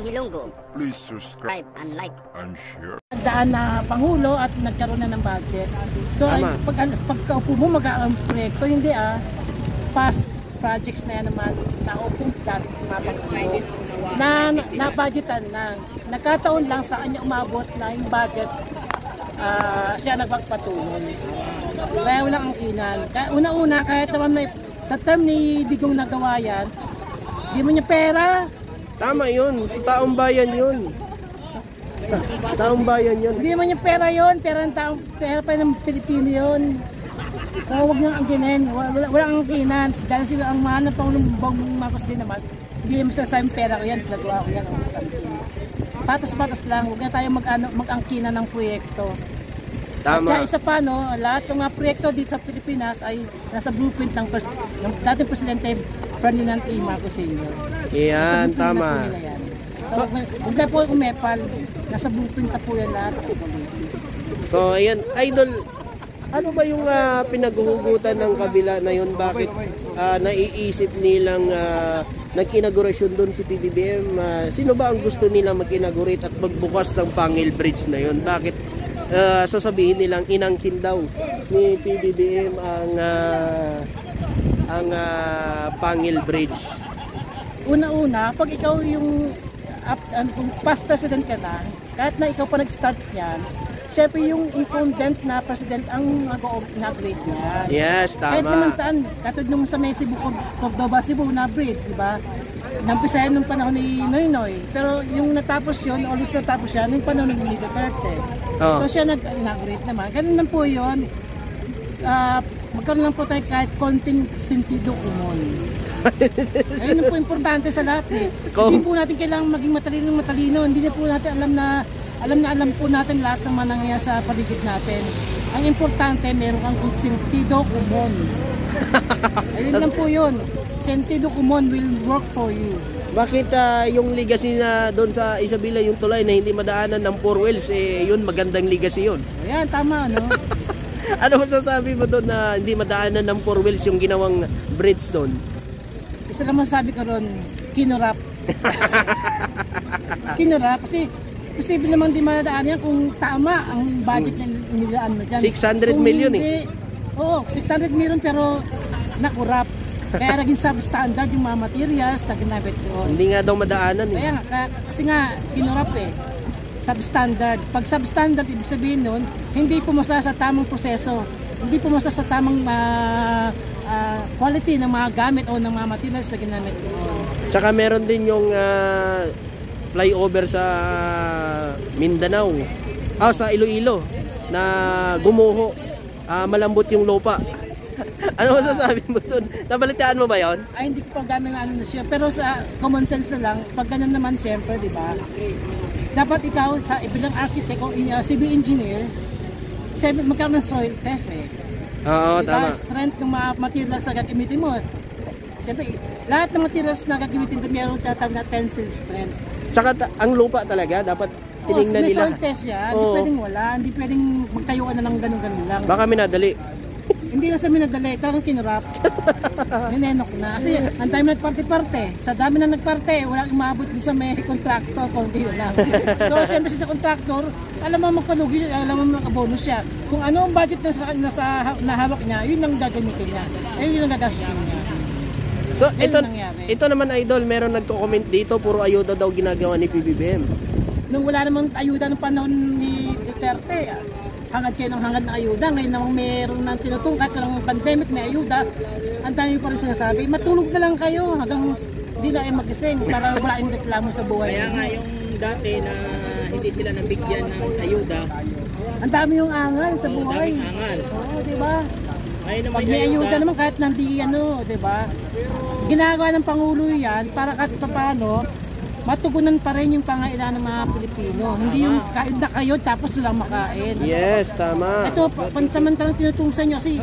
Ilonggo. Please subscribe And like and share. Daan na Pangulo at nagkaroon na ng budget. So ay, pagkaupo mo mag-aang proyekto, hindi past projects na yan naman naupong dati mga Pangulo na budgetan na. Nagkataon lang sa kanya umabot na yung budget, siya nagpagpatuloy. Kaya walang angkinan. Una-una, kahit naman may sa term ni Digong nagawa yan, di mo niya pera. Tama yun, sa taong bayan yun. Taong bayan yun. Hindi naman yung pera yun, pera pa ng Pilipino yun. So huwag niyang angkinin, walang angkinan. Dahil sila ang mahal ng Pangulong Bongbong Marcos din naman, hindi naman sasabing pera ko yan, pinagawa ko yan. Patas-patas lang, huwag na tayo mag-angkinan ng proyekto. Tama. At isa pa, lahat ng mga proyekto dito sa Pilipinas ay nasa blueprint ng dating Presidente Ferdinand E. Marcos Sr. Yan, tama. So, huwag na po umepal, nasa blueprint na po yan lahat. So, ayan, Idol, ano ba yung pinaghuhugutan ng kabila na yun? Bakit naiisip nilang nag-inaugurasyon doon si PBBM? Sino ba ang gusto nilang mag-inaugurate at magbukas ng Pangil Bridge na yun? Bakit sasabihin nilang inangkin daw ni PBBM ang Pangil Bridge? Una-una, pag ikaw yung kung past president ka na, kahit na ikaw pa nag-start yan, syempre yung incumbent na president ang nag-inaugurate niyan. Yes, tama. Kahit naman saan, katulad nung sa may Cebu, Cordoba, Cebu na bridge, di ba? Nampisayan nung panahon ni Noynoy. Pero yung natapos yun, always natapos siya, nung panahon ni Duterte. So siya nag-inaugurate naman. Ganun lang po yun. Magkaroon lang po tayo kahit konting sentido común. Ayun po importante sa lahat Hindi po natin kailangan maging matalino. Hindi na po natin alam po natin lahat ng mga nangyayari sa paligid natin. Ang importante, meron kang sentido común. Ayun lang po yun. Sentido común will work for you. Bakit yung legacy na doon sa Isabela, yung tulay na hindi madaanan ng 4 wheels, yun magandang legacy yun? Ayan, tama, no? Ano masasabi mo doon na hindi madaanan ng 4 wheels yung ginawang bridge doon? Isa lang masasabi ko ron, kinurap. Kinurap, kasi posible naman di madaan yan kung tama ang budget na nilaan mo dyan. 600 million Oo, 600 million pero nakurap. Kaya naging substandard yung mga materials na ginamit doon. Hindi nga daw madaanan Kaya nga, kasi nga kinurap substandard. Pag substandard, ibig sabihin nun, hindi pumasa sa tamang proseso. Hindi pumasa sa tamang quality ng mga gamit o ng mga materials na ginamit doon. Tsaka meron din yung flyover sa Mindanao, sa Iloilo, na gumuho, malambot yung lupa. Ano masasabi mo doon? Nabalitaan mo ba yon? Ay, hindi ko pa gano'n na siya. Pero sa common sense na lang, pag gano'n naman siyempre, di ba? Dapat ikaw sa bilang architect o civil engineer, magkaroon ng soil test Oo, diba? tama. Strength ng mga materials na gagamitin mo. Siyempre, lahat ng materials na gagamitin doon, mayroon tatawag na tensile strength. Tsaka ang lupa talaga, dapat tinignan may nila. soil test yan. Hindi pwedeng wala. Hindi pwedeng magtayuan na lang ganun-ganun lang. Baka minadali. Hindi na sa minadali, talagang kinurap. Ninenok na. Kasi ang dami nagparte-parte. Sa dami na nagparte, walang umabot sa may kontraktor, kundi yun lang. So, siyempre sa kontraktor, alam mo magpalugi, alam mo makabonus siya. Kung ano ang budget na nahawak niya, yun ang gagamitin niya. Yun ang gagastusin niya. So, ito naman, Idol, meron nagko-comment dito, puro ayuda daw ginagawa ni PBBM. Nung wala namang ayuda ng panahon ni Duterte, hangad kayo ng hangad na ayuda. Ngayon namang meron ng tinutungkat ng pandemic, may ayuda. Ang dami pa rin sinasabi, matulog na lang kayo hanggang hindi na kayo magising para wala yung reklamo sa buhay. Kaya nga yung dati na hindi sila nabigyan ng ayuda, ang dami yung angal sa buhay. daming angal. Oo, diba? Naman Pag may ayuda naman kahit nandi diba? Ginagawa ng Pangulo yan para kahit paano matugunan pa rin yung pangailangan ng mga Pilipino. Hindi yung kain na kayo tapos lang makain. Yes, tama. Ito, pansamantalang tinutungsan nyo kasi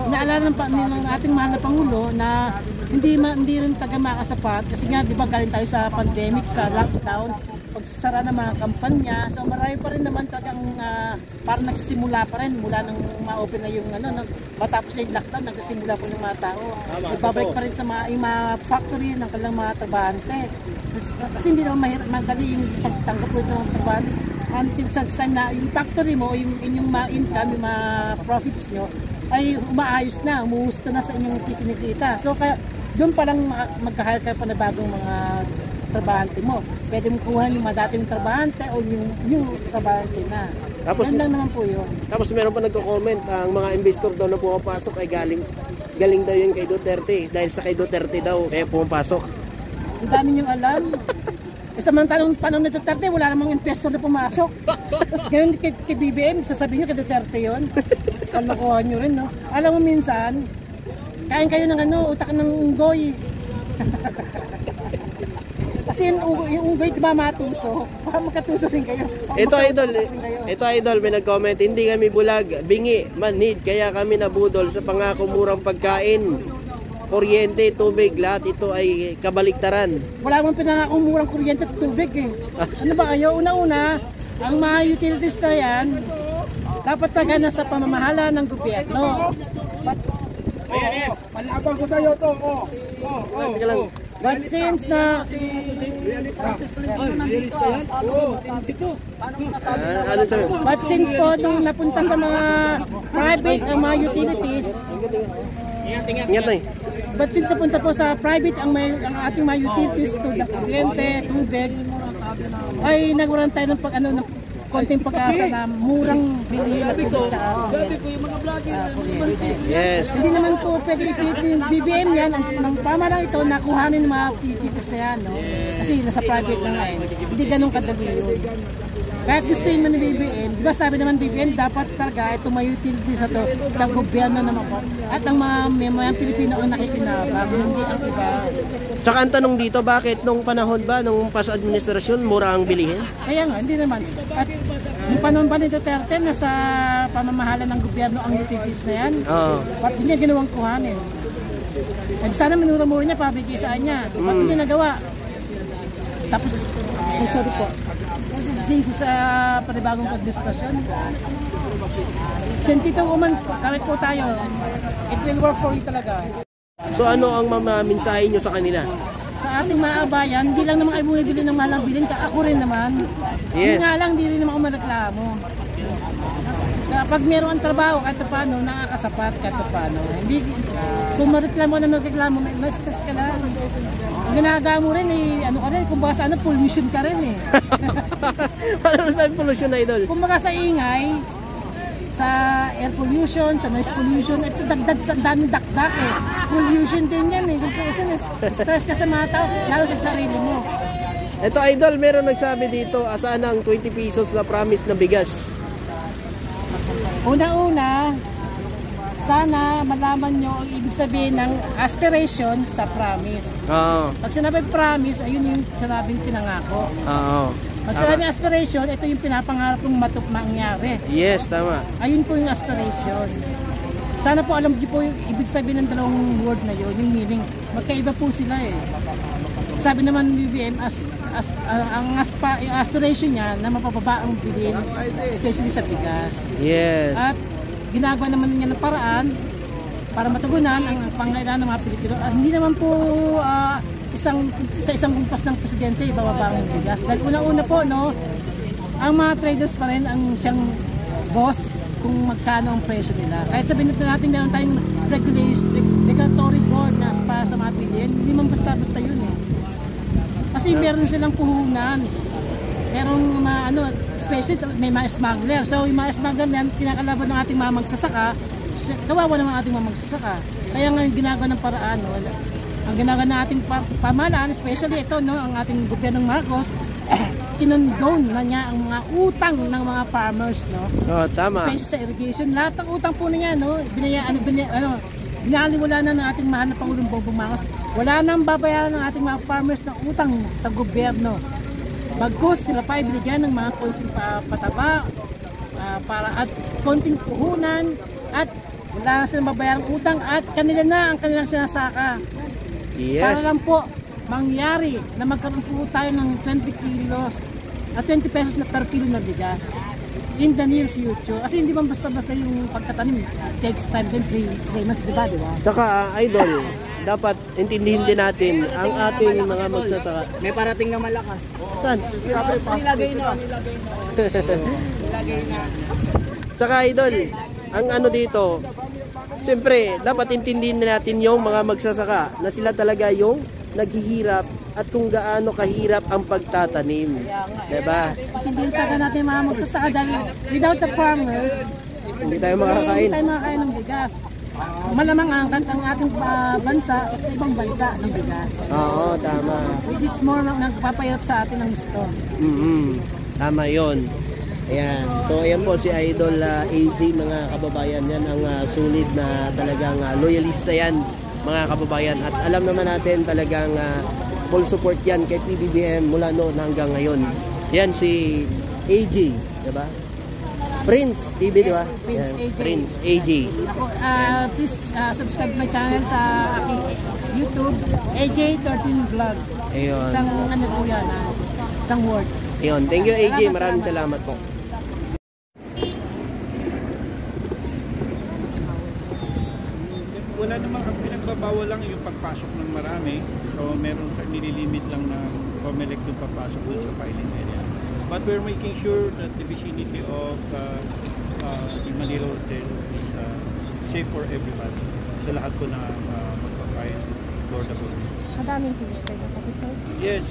inaalala ng ating mahal na Pangulo na hindi rin taga makasapat kasi nga, di ba, galing tayo sa pandemic, sa lockdown. pagsasara ng mga kampanya. So marami pa rin naman talagang parang nagsisimula pa rin mula nang ma-open na yung matapos na yung lockdown, nagsisimula pa yung mga tao. Nagbabalik pa rin sa mga factory ng kanilang mga trabahante. Kasi hindi naman madali yung pagtanggap ng mga trabahante. Until such time na yung factory mo, yung inyong income, yung mga profits nyo, ay umaayos na, umuhusto na sa inyong kinikita. So kaya doon pa lang magkahal ka pa na bagong mga trabahante mo. Pwede mo kuha yung mga dating trabahante o yung new trabahante na. Tapos, yan lang naman po yun. Tapos meron pa nagko-comment, ang mga investor daw na pumapasok ay galing daw yun kay Duterte. Dahil sa kay Duterte daw, kaya pumapasok. Ang dami niyong alam. Samantalang panahon ni Duterte, wala namang investor na pumasok. Tapos ngayon kay BBM, sasabihin niyo kay Duterte yun. Kalokohan niyo rin, no? Alam mo minsan, kain kayo ng utak ng unggoy. Kasi yung unggoy di ba matuso? Baka magkatuso rin kayo. Ito idol, may nag-comment, hindi kami bulag, bingi, manhid, kaya kami nabudol sa pangako murang pagkain, kuryente, tubig, lahat ito ay kabaliktaran. Wala mong pinangakong murang kuryente at tubig eh. Ano ba kayo? Una-una, ang mga utilities na yan, dapat talaga nasa pamamahala ng gobyerno. Malabang ko tayo to. But since na But since po nung napunta sa mga private ang mga utilities, but since napunta po sa private ang ating mga utilities, tulad ng kuryente, tubig, ay nagwaran tayo ng ng konting pag-asa na murang bilihin na tubig tsaka kuryente. Yes. Hindi naman po pwede ipitin BBM yan, ang tama lang ito, nakuhanin ng mga utilities na yan, no? Kasi nasa private na nga yun. Hindi ganun kadali yun. Kahit gustuin mo ni BBM, di ba sabi naman BBM, dapat talaga itong mga utilities na to sa gobyerno naman po. At ang mga Pilipino ang nakikinabang, hindi ang iba. Tsaka ang tanong dito, bakit nung panahon ba, nung past administrasyon, mura ang bilihin? Kaya nga, hindi naman. At yung panahon ba ni Duterte, nasa pamamahala ng gobyerno ang utilities na yan? Oo. Ba't hindi niya ginawang kuhanin? At sana minura-mura niya, pabigay sa kanya. Ba't hindi nagawa? Tapos, sorry po. Kasi sa panibagong administrasyon, sentito uman, kahit po tayo, it will work for you talaga. So ano ang mamaminsahe nyo sa kanila? Sa ating mga abayan, hindi lang naman kayo bumibili ng mahalang bilhin, ako rin naman. Hindi nga lang, hindi rin naman ako mareklamo. Kapag meron ang trabaho, kahit paano, nakakasapat, kahit paano. Hindi, kung mareklamo na magreklamo, may stress ka lang. Ang ginagawa mo rin, ano ka rin, kung baka sa pollution ka rin eh. Paano sa pollution, idol? Kung baka sa ingay, sa air pollution, sa noise pollution, ito dagdag sa daming dakdak eh. Pollution din yan eh. Stress ka sa mga tao, lalo sa sarili mo. Ito idol, meron nagsabi dito, saan ang 20 pesos na promise na bigas? Una-una, sana malaman nyo ang ibig sabihin ng aspiration sa promise. Oo. Pag sinabi promise, ayun yung sinabing pinangako. Oo. Pag sinabi aspiration, ito yung pinapangarap kong mangyari. Yes, tama. Ayun po yung aspiration. Sana po alam niyo po yung ibig sabihin ng dalawang word na yun, yung meaning. Magkaiba po sila eh. Sabi naman ng BBM, yung aspiration niya na mapapaba ang bilhin, especially sa bigas. Yes. At ginagawa naman niya ng paraan para matugunan ang pangailangan ng mga Pilipino. At hindi naman po sa isang kumpas ng presidente ibababa ang bigas. Dahil una-una po, no, ang mga traders pa rin ang siyang boss kung magkano ang presyo nila. Kahit sabihin natin meron tayong regulatory board na para sa mga bilihin, hindi man basta-basta yun eh. Kasi meron silang puhunan. Merong especially may mga smuggler. So yung mga smuggler na kinakalaban ng ating mga magsasaka, kawawa ng ating mga magsasaka. Kaya nga ginagawa ng paraan, no, ang ginagawa ng ating pamahalaan, especially ito, no, ang ating gobyernong Marcos, kinondone na niya ang mga utang ng mga farmers, no. Oh, tama. Especially sa irrigation, lahat ng utang po niya, no, binaliwala na ng ating mahal na Pangulong Bongbong Marcos. Wala nang babayaran ng ating mga farmers ng utang sa gobyerno. Bagkus sila pa ibinigyan ng mga konting pataba para at konting puhunan at wala na silang babayarang utang at kanila na ang kanilang sinasaka. Yes. Para lang po mangyari na magkaroon po tayo ng 20 kilos at 20 pesos na per kilo na bigas in the near future. Kasi hindi man basta-basta yung pagtatanim, takes time din, 3 months, diba? Tsaka idol, dapat intindihin din natin ang ating mga magsasaka. May parating na malakas. Saan? Nilagay na. Tsaka idol, ang ano dito, siyempre, dapat intindihin natin yung mga magsasaka na sila talaga yung naghihirap at kung gaano kahirap ang pagtatanim. Diba? Hindi talaga natin mga magsasaka dahil without the farmers, Hindi tayo makakain. Hindi tayo makakain ng bigas. Malamang angkat ang ating bansa sa ibang bansa ng bigas. Oo, tama. Which is more nagpapahirap sa atin ng gusto. Tama yon. Ayan. So, ayan po si Idol AJ, mga kababayan. Yan ang sulit na talagang loyalista yan, mga kababayan. At alam naman natin talagang full support yan kay PBBM mula noon hanggang ngayon. Yan si AJ, diba? Prince TV, diba? Prince Ayan, AJ. Prince AJ. Ako, please subscribe my channel sa aking YouTube, AJ13 Vlog. Ayun. Isang ano po yan, isang word. Ayun. Thank you AJ. Maraming salamat po. Wala namang ang pinagbabawal lang yung pagpasok ng marami. So meron sa nililimit lang na COMELEC yung papasok dun sa filing area. But we're making sure that the vicinity of the Manila Hotel is safe for everybody. So lahat po na magpa-file for the building. Madaming turista yung kapitals. Yes,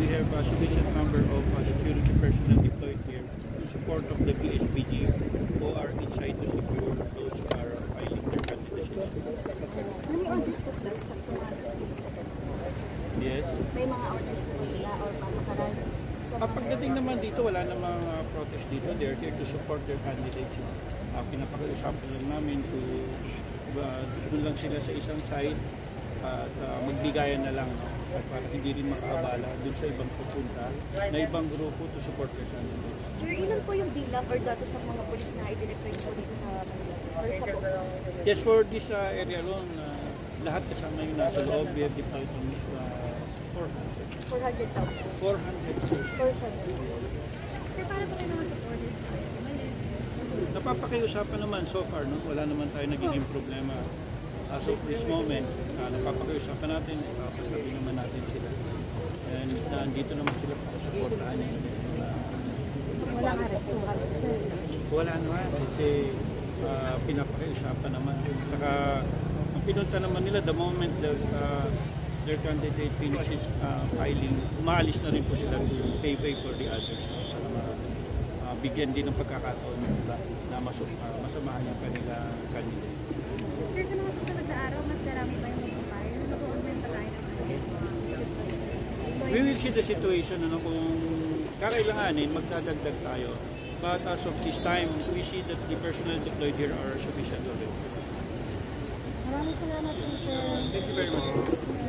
we have a sufficient number of security personnel deployed here in support of the PSPG who are inside to secure those who are filing their candidacy. Yes. May mga orders po sila or pamakarag. Pagdating naman dito, wala namang protest dito. They're here to support their candidates. Pinapakiusapan lang namin to doon lang sila sa isang side at magbigayan na lang para hindi rin makaabala dun sa ibang pupunta na ibang grupo to support their candidates. Sir, ilan po yung bilang or datos ng mga polis na i-deploy po dito sa Manila? Or sa Yes, for this area alone, lahat kasama yung nasa loob, we have deployed almost 400,000? 400. For 7? Sir, paano po kayo naman sa orders? Napapakiusapan naman so far, no? Wala naman tayo nagiging problema. As of this moment, napapakiusapan natin, papasabi naman natin sila. And nandito naman sila para supportahan niya. Walang arresto kami, sir. Wala naman, kasi pinapakiusapan naman. Saka, ang pinunta naman nila, the moment that their candidate finishes filing, umaalis na rin po sila to pay for the others. Para bigyan din ng pagkakataon na masamahan yung kanila candidate. Sir, sa mga susunod na araw, mas marami ba yung mag-file? Mag-online pa tayo naman? We will see the situation, kung kakailanganin, magdadagdag tayo. But as of this time, we see that the personnel deployed here are sufficient already. Maraming salamat po, sir. Thank you very much.